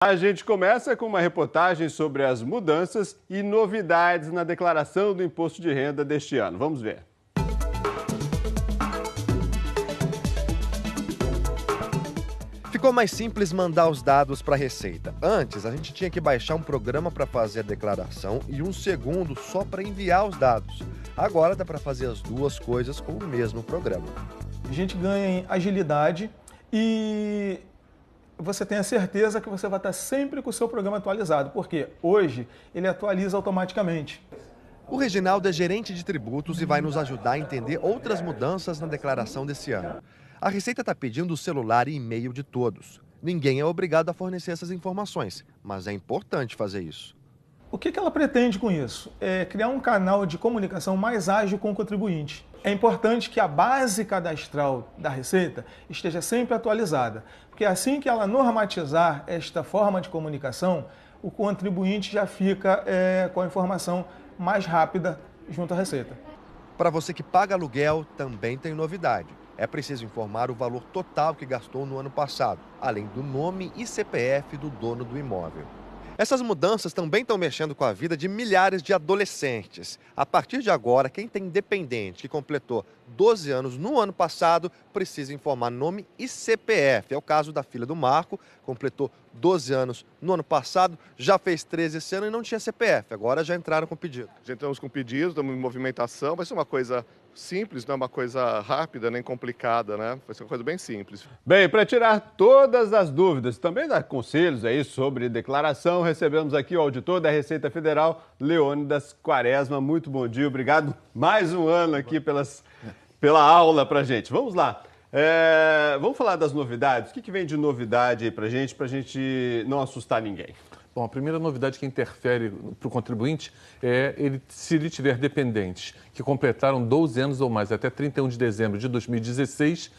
A gente começa com uma reportagem sobre as mudanças e novidades na declaração do imposto de renda deste ano. Vamos ver. Ficou mais simples mandar os dados para a Receita. Antes, a gente tinha que baixar um programa para fazer a declaração e um segundo só para enviar os dados. Agora dá para fazer as duas coisas com o mesmo programa. A gente ganha em agilidade e você tem a certeza que você vai estar sempre com o seu programa atualizado, porque hoje ele atualiza automaticamente. O Reginaldo é gerente de tributos e vai nos ajudar a entender outras mudanças na declaração desse ano. A Receita está pedindo o celular e e-mail de todos. Ninguém é obrigado a fornecer essas informações, mas é importante fazer isso. O que ela pretende com isso? É criar um canal de comunicação mais ágil com o contribuinte. É importante que a base cadastral da Receita esteja sempre atualizada, porque assim que ela normatizar esta forma de comunicação, o contribuinte já fica com a informação mais rápida junto à Receita. Para você que paga aluguel, também tem novidade. É preciso informar o valor total que gastou no ano passado, além do nome e CPF do dono do imóvel. Essas mudanças também estão mexendo com a vida de milhares de adolescentes. A partir de agora, quem tem dependente que completou 12 anos no ano passado precisa informar nome e CPF. É o caso da filha do Marco, completou 12 anos no ano passado, já fez 13 esse ano e não tinha CPF. Agora já entraram com pedido. Já entramos com pedido, estamos em movimentação. Vai ser uma coisa simples, não é uma coisa rápida nem complicada, né? Vai ser uma coisa bem simples. Bem, para tirar todas as dúvidas, também dar conselhos aí sobre declaração, recebemos aqui o auditor da Receita Federal, Leônidas Quaresma. Muito bom dia, obrigado mais um ano aqui pela aula para gente. Vamos lá. Vamos falar das novidades. O que vem de novidade aí para gente não assustar ninguém? Bom, a primeira novidade que interfere para o contribuinte é se ele tiver dependentes que completaram 12 anos ou mais até 31 de dezembro de 2016,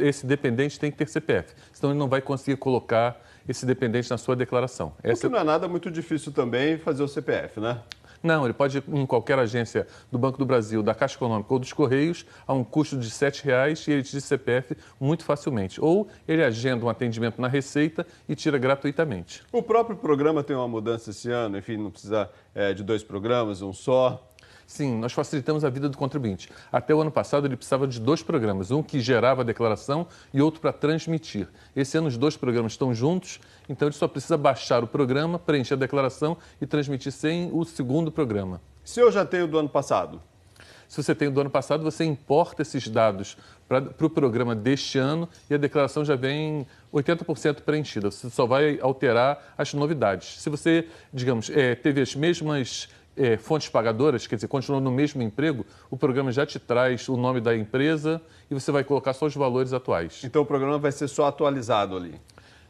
esse dependente tem que ter CPF, senão ele não vai conseguir colocar esse dependente na sua declaração. Porque não é nada muito difícil também fazer o CPF, né? Não, ele pode ir em qualquer agência do Banco do Brasil, da Caixa Econômica ou dos Correios, a um custo de R$ 7,00 e ele tira CPF muito facilmente. Ou ele agenda um atendimento na Receita e tira gratuitamente. O próprio programa tem uma mudança esse ano, enfim, não precisa de 2 programas, um só. Sim, nós facilitamos a vida do contribuinte. Até o ano passado ele precisava de 2 programas, um que gerava a declaração e outro para transmitir. Esse ano os 2 programas estão juntos, então ele só precisa baixar o programa, preencher a declaração e transmitir sem o segundo programa. Se eu já tenho do ano passado? Se você tem do ano passado, você importa esses dados para o programa deste ano e a declaração já vem 80% preenchida. Você só vai alterar as novidades. Se você, digamos, teve as mesmas fontes pagadoras, quer dizer, continuou no mesmo emprego, o programa já te traz o nome da empresa e você vai colocar só os valores atuais. Então o programa vai ser só atualizado ali?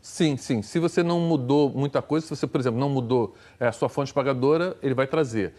Sim, sim. Se você não mudou muita coisa, se você, por exemplo, não mudou a sua fonte pagadora, ele vai trazer.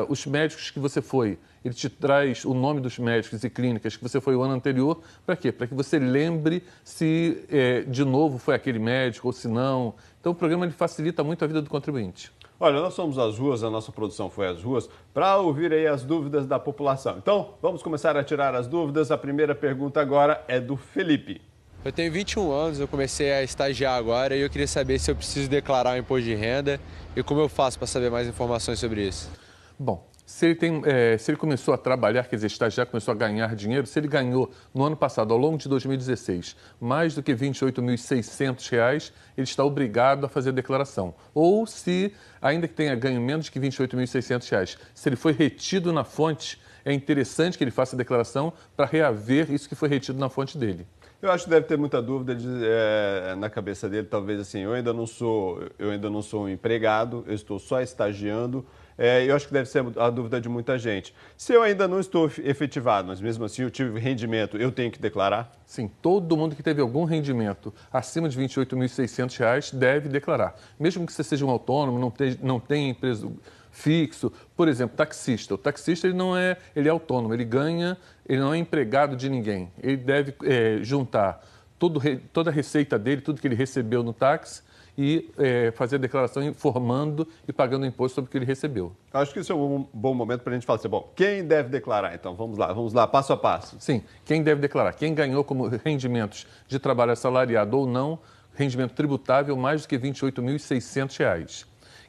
Os médicos que você foi, ele te traz o nome dos médicos e clínicas que você foi o ano anterior. Para quê? Para que você lembre se de novo foi aquele médico ou se não. Então o programa ele facilita muito a vida do contribuinte. Olha, nós somos às ruas, a nossa produção foi às ruas, para ouvir aí as dúvidas da população. Então, vamos começar a tirar as dúvidas. A primeira pergunta agora é do Felipe. Eu tenho 21 anos, eu comecei a estagiar agora e eu queria saber se eu preciso declarar o imposto de renda e como eu faço para saber mais informações sobre isso. Bom, se ele começou a trabalhar, quer dizer, estagiar, começou a ganhar dinheiro, se ele ganhou no ano passado, ao longo de 2016, mais do que R$ 28.600, ele está obrigado a fazer a declaração. Ou se, ainda que tenha ganho menos que R$ 28.600, se ele foi retido na fonte, é interessante que ele faça a declaração para reaver isso que foi retido na fonte dele. Eu acho que deve ter muita dúvida na cabeça dele, talvez assim, eu ainda não sou um empregado, eu estou só estagiando. Eu acho que deve ser a dúvida de muita gente. Se eu ainda não estou efetivado, mas mesmo assim eu tive rendimento, eu tenho que declarar? Sim, todo mundo que teve algum rendimento acima de R$ 28.600 deve declarar. Mesmo que você seja um autônomo, não tenha empresa fixo, por exemplo, taxista. O taxista ele é autônomo, ele não é empregado de ninguém. Ele deve juntar toda a receita dele, tudo que ele recebeu no táxi e fazer a declaração informando e pagando imposto sobre o que ele recebeu. Acho que isso é um bom momento para a gente falar assim, bom, quem deve declarar? Então, vamos lá, passo a passo. Sim, quem deve declarar? Quem ganhou como rendimentos de trabalho assalariado ou não, rendimento tributável mais do que R$ 28.600.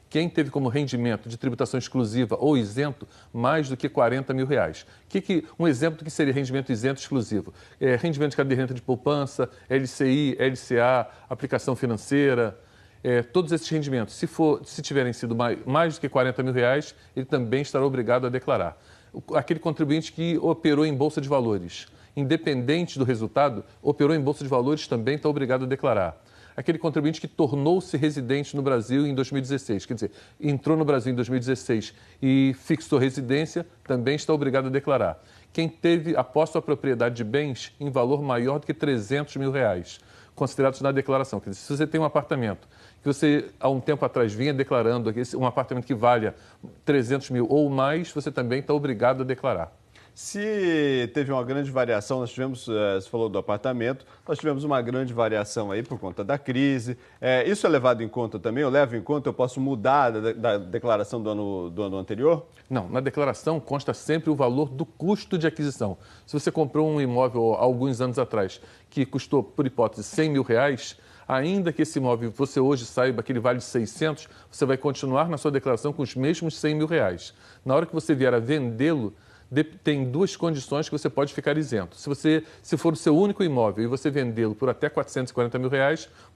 Quem teve como rendimento de tributação exclusiva ou isento mais do que R$ 40 mil. Um exemplo do que seria rendimento isento exclusivo? Rendimento de caderneta de poupança, LCI, LCA, aplicação financeira, todos esses rendimentos, se tiverem sido mais do que R$ 40 mil, ele também estará obrigado a declarar. Aquele contribuinte que operou em Bolsa de Valores, independente do resultado, operou em Bolsa de Valores, também está obrigado a declarar. Aquele contribuinte que tornou-se residente no Brasil em 2016, quer dizer, entrou no Brasil em 2016 e fixou residência, também está obrigado a declarar. Quem teve a posse ou a propriedade de bens em valor maior do que R$ 300 mil, considerados na declaração. Quer dizer, se você tem um apartamento que você, há um tempo atrás, vinha declarando um apartamento que valha 300 mil ou mais, você também está obrigado a declarar. Se teve uma grande variação, nós tivemos, você falou do apartamento, nós tivemos uma grande variação aí por conta da crise. Isso é levado em conta também? Eu levo em conta, eu posso mudar da declaração do ano anterior? Não, na declaração consta sempre o valor do custo de aquisição. Se você comprou um imóvel há alguns anos atrás que custou, por hipótese, R$ 100 mil, ainda que esse imóvel você hoje saiba que ele vale 600, você vai continuar na sua declaração com os mesmos R$ 100 mil. Na hora que você vier a vendê-lo, tem duas condições que você pode ficar isento. Se for o seu único imóvel e você vendê-lo por até R$ 440 mil,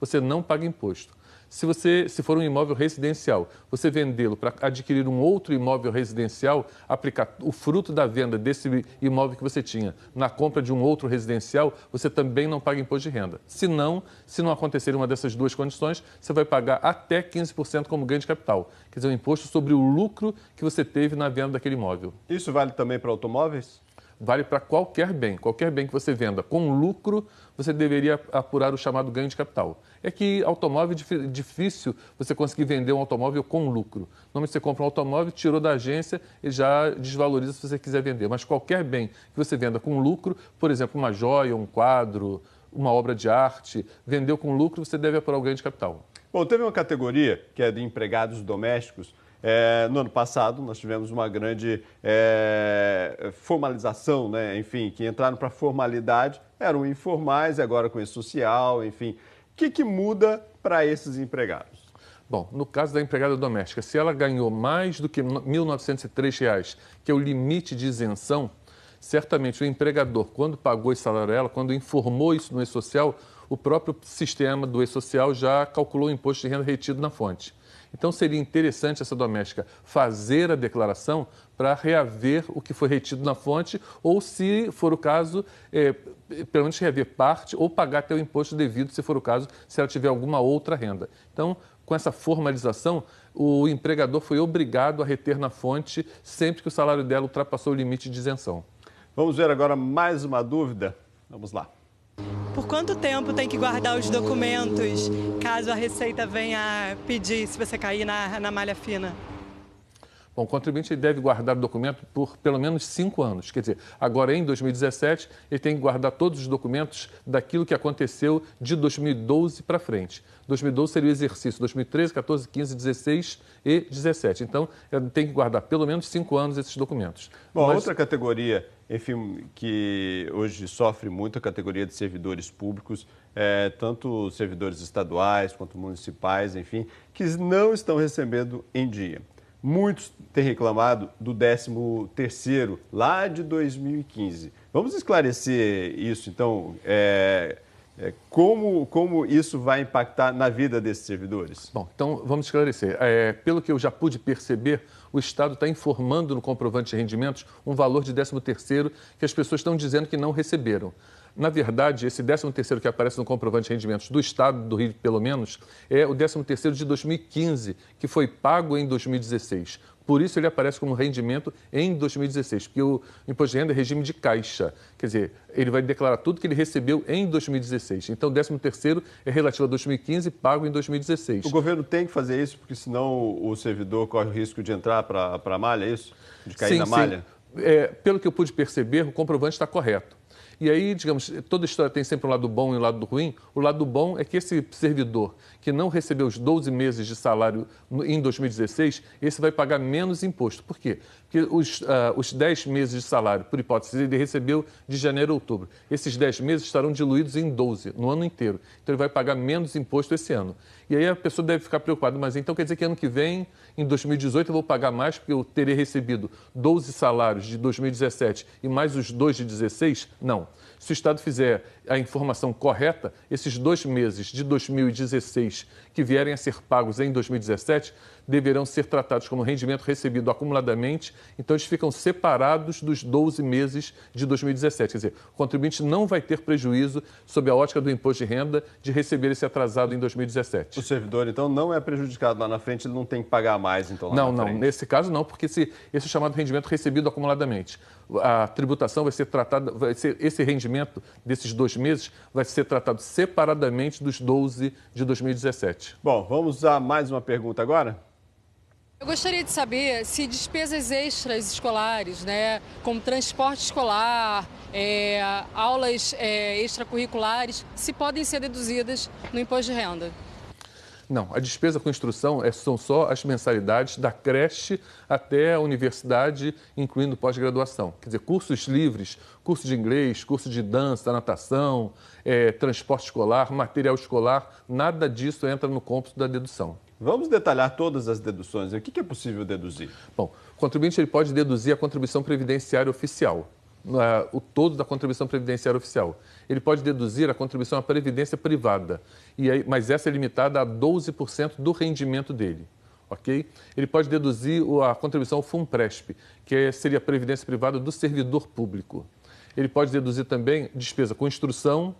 você não paga imposto. Se for um imóvel residencial, você vendê-lo para adquirir um outro imóvel residencial, aplicar o fruto da venda desse imóvel que você tinha na compra de um outro residencial, você também não paga imposto de renda. Se não acontecer uma dessas duas condições, você vai pagar até 15% como ganho de capital. Quer dizer, um imposto sobre o lucro que você teve na venda daquele imóvel. Isso vale também para automóveis? Vale para qualquer bem que você venda com lucro, você deveria apurar o chamado ganho de capital. É que automóvel é difícil você conseguir vender um automóvel com lucro. Normalmente você compra um automóvel, tirou da agência e já desvaloriza se você quiser vender. Mas qualquer bem que você venda com lucro, por exemplo, uma joia, um quadro, uma obra de arte, vendeu com lucro, você deve apurar o ganho de capital. Bom, teve uma categoria que é de empregados domésticos. No ano passado, nós tivemos uma grande formalização, né? Enfim, que entraram para a formalidade, eram informais, agora com esse social, enfim. O que muda para esses empregados? Bom, no caso da empregada doméstica, se ela ganhou mais do que R$ 1.903, que é o limite de isenção, certamente o empregador, quando pagou esse salário a ela, quando informou isso no E-Social, o próprio sistema do E-Social já calculou o imposto de renda retido na fonte. Então, seria interessante essa doméstica fazer a declaração para reaver o que foi retido na fonte ou, se for o caso, pelo menos reaver parte ou pagar até o imposto devido, se for o caso, se ela tiver alguma outra renda. Então, com essa formalização, o empregador foi obrigado a reter na fonte sempre que o salário dela ultrapassou o limite de isenção. Vamos ver agora mais uma dúvida? Vamos lá. Por quanto tempo tem que guardar os documentos caso a Receita venha pedir, se você cair na malha fina? Bom, o contribuinte deve guardar o documento por pelo menos 5 anos. Quer dizer, agora em 2017, ele tem que guardar todos os documentos daquilo que aconteceu de 2012 para frente. 2012 seria o exercício 2013, 14, 15, 16 e 17. Então, ele tem que guardar pelo menos 5 anos esses documentos. Bom, outra categoria, enfim, que hoje sofre muito, a categoria de servidores públicos, tanto servidores estaduais quanto municipais, enfim, que não estão recebendo em dia. Muitos têm reclamado do 13º, lá de 2015. Vamos esclarecer isso, então, como isso vai impactar na vida desses servidores? Bom, então vamos esclarecer. Pelo que eu já pude perceber, o Estado está informando no comprovante de rendimentos um valor de 13º que as pessoas estão dizendo que não receberam. Na verdade, esse 13º que aparece no comprovante de rendimentos do Estado do Rio, pelo menos, é o 13º de 2015, que foi pago em 2016. Por isso ele aparece como rendimento em 2016, porque o imposto de renda é regime de caixa. Quer dizer, ele vai declarar tudo que ele recebeu em 2016. Então, o 13º é relativo a 2015, pago em 2016. O governo tem que fazer isso, porque senão o servidor corre o risco de entrar para a malha, é isso? De cair na malha? Sim. Pelo que eu pude perceber, o comprovante está correto. E aí, digamos, toda história tem sempre um lado bom e um lado ruim. O lado bom é que esse servidor que não recebeu os 12 meses de salário em 2016, esse vai pagar menos imposto. Por quê? Porque os 10 meses de salário, por hipótese, ele recebeu de janeiro a outubro. Esses 10 meses estarão diluídos em 12, no ano inteiro. Então, ele vai pagar menos imposto esse ano. E aí a pessoa deve ficar preocupada, mas então quer dizer que ano que vem, em 2018, eu vou pagar mais porque eu terei recebido 12 salários de 2017 e mais os 2 de 16? Não. Se o Estado fizer a informação correta, esses 2 meses de 2016 que vierem a ser pagos em 2017 deverão ser tratados como rendimento recebido acumuladamente, então eles ficam separados dos 12 meses de 2017. Quer dizer, o contribuinte não vai ter prejuízo sob a ótica do imposto de renda de receber esse atrasado em 2017. O servidor, então, não é prejudicado lá na frente, ele não tem que pagar mais, então, lá na frente? Não, nesse caso não, porque esse é o chamado rendimento recebido acumuladamente. A tributação vai ser tratada, esse rendimento desses 2 meses vai ser tratado separadamente dos 12 de 2017. Bom, vamos a mais uma pergunta agora? Eu gostaria de saber se despesas extras escolares, né, como transporte escolar, aulas extracurriculares, se podem ser deduzidas no imposto de renda. Não, a despesa com instrução são só as mensalidades da creche até a universidade, incluindo pós-graduação. Quer dizer, cursos livres, curso de inglês, curso de dança, natação, transporte escolar, material escolar, nada disso entra no cômputo da dedução. Vamos detalhar todas as deduções. O que é possível deduzir? Bom, o contribuinte ele pode deduzir a contribuição previdenciária oficial, o todo da contribuição previdenciária oficial. Ele pode deduzir a contribuição à previdência privada, mas essa é limitada a 12% do rendimento dele. Okay? Ele pode deduzir a contribuição ao FUNPRESP, que seria a previdência privada do servidor público. Ele pode deduzir também despesa com instrução,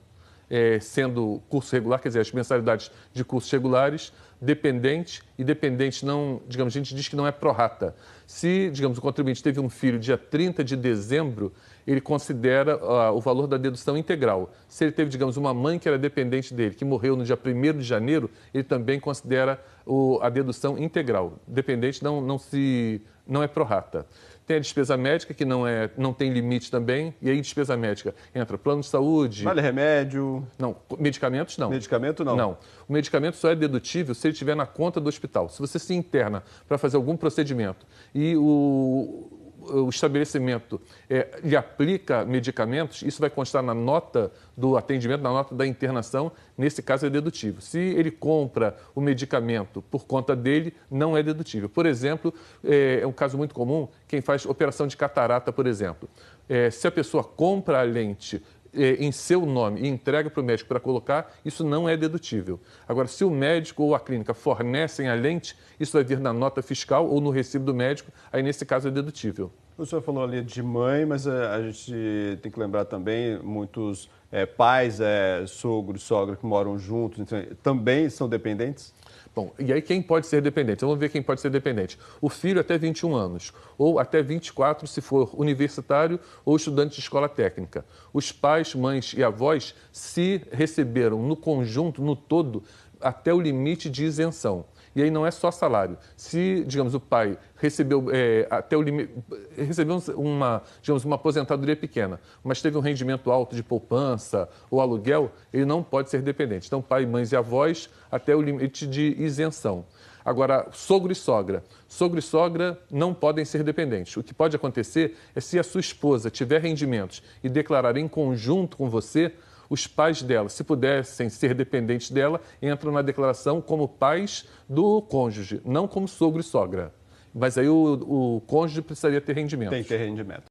sendo curso regular, quer dizer, as mensalidades de cursos regulares, dependente, e dependente não, digamos, a gente diz que não é pró-rata. Se, digamos, o contribuinte teve um filho dia 30 de dezembro, ele considera o valor da dedução integral. Se ele teve, digamos, uma mãe que era dependente dele, que morreu no dia 1º de janeiro, ele também considera a dedução integral. Dependente não é pró-rata. Tem a despesa médica, que não tem limite também, e aí despesa médica entra plano de saúde... Vale remédio? Não, medicamentos não. Medicamento não? Não. O medicamento só é dedutível se ele estiver na conta do hospital. Se você se interna para fazer algum procedimento e o estabelecimento lhe aplica medicamentos, isso vai constar na nota do atendimento, na nota da internação, nesse caso é dedutível. Se ele compra o medicamento por conta dele, não é dedutível. Por exemplo, é um caso muito comum, quem faz operação de catarata, por exemplo. Se a pessoa compra a lente em seu nome e entrega para o médico para colocar, isso não é dedutível. Agora, se o médico ou a clínica fornecem a lente, isso vai vir na nota fiscal ou no recibo do médico, aí nesse caso é dedutível. O senhor falou ali de mãe, mas a gente tem que lembrar também, muitos pais, sogros, sogra que moram juntos, então, também são dependentes? Bom, e aí quem pode ser dependente? Vamos ver quem pode ser dependente. O filho até 21 anos, ou até 24 se for universitário ou estudante de escola técnica. Os pais, mães e avós se receberam no conjunto, no todo, até o limite de isenção. E aí não é só salário. Se, digamos, o pai recebeu até o limite, recebeu uma aposentadoria pequena, mas teve um rendimento alto de poupança ou aluguel, ele não pode ser dependente. Então, pai, mães e avós até o limite de isenção. Agora, sogro e sogra. Sogro e sogra não podem ser dependentes. O que pode acontecer é se a sua esposa tiver rendimentos e declarar em conjunto com você, os pais dela, se pudessem ser dependentes dela, entram na declaração como pais do cônjuge, não como sogro e sogra. Mas aí o cônjuge precisaria ter rendimento. Tem que ter rendimento.